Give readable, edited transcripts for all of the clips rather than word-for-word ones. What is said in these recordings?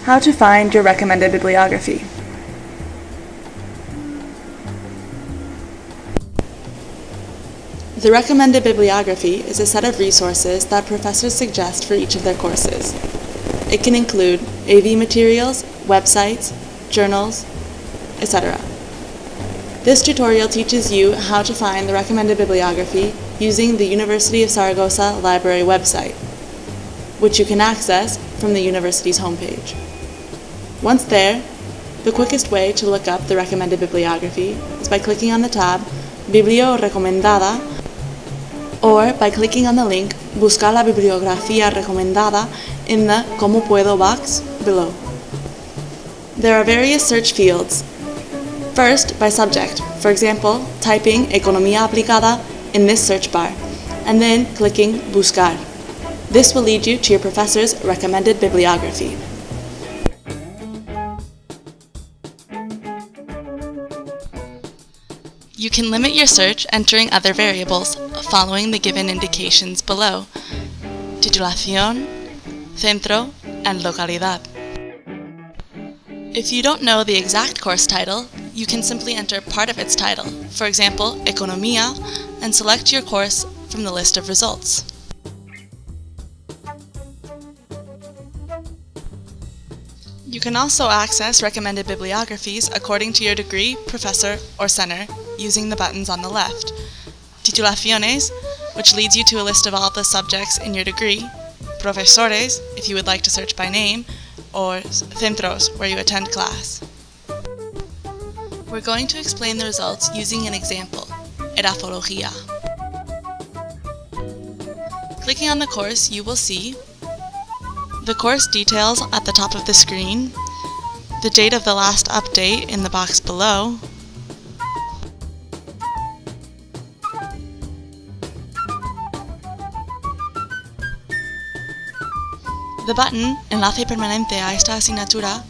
How to find your recommended bibliography. The recommended bibliography is a set of resources that professors suggest for each of their courses. It can include AV materials, websites, journals, etc. This tutorial teaches you how to find the recommended bibliography using the University of Zaragoza library website, which you can access from the university's homepage. Once there, the quickest way to look up the recommended bibliography is by clicking on the tab Biblio Recomendada, or by clicking on the link Buscar la bibliografía recomendada in the Cómo Puedo box below. There are various search fields. First, by subject, for example, typing Economía aplicada in this search bar, and then clicking Buscar. This will lead you to your professor's recommended bibliography. You can limit your search entering other variables, following the given indications below: titulación, centro, and localidad. If you don't know the exact course title, you can simply enter part of its title, for example, Economía, and select your course from the list of results. You can also access recommended bibliographies according to your degree, professor, or center using the buttons on the left. Titulaciones, which leads you to a list of all the subjects in your degree, profesores, if you would like to search by name, or centros, where you attend class. We're going to explain the results using an example, Edafología. Clicking on the course, you will see the course details at the top of the screen, the date of the last update in the box below, the button Enlace permanente a esta asignatura,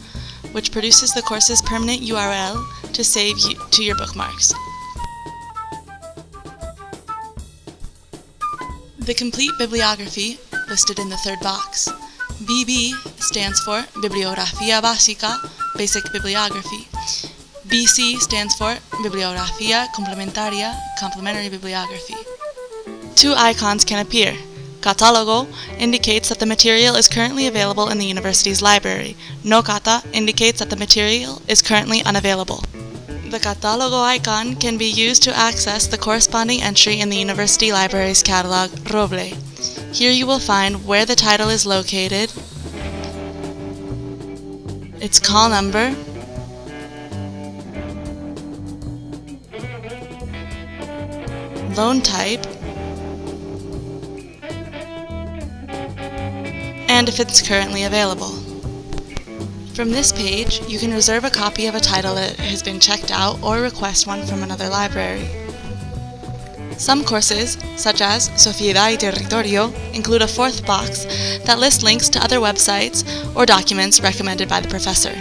which produces the course's permanent URL to save to your bookmarks. The complete bibliography listed in the third box. BB stands for Bibliografía Básica, Basic Bibliography. BC stands for Bibliografía Complementaria, Complementary Bibliography. Two icons can appear. Catálogo indicates that the material is currently available in the university's library. No cata indicates that the material is currently unavailable. The Catálogo icon can be used to access the corresponding entry in the university library's catalog, Roble. Here you will find where the title is located, its call number, loan type, and if it's currently available. From this page, you can reserve a copy of a title that has been checked out or request one from another library. Some courses, such as Sociedad y Territorio, include a fourth box that lists links to other websites or documents recommended by the professor.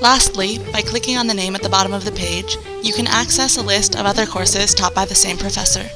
Lastly, by clicking on the name at the bottom of the page, you can access a list of other courses taught by the same professor.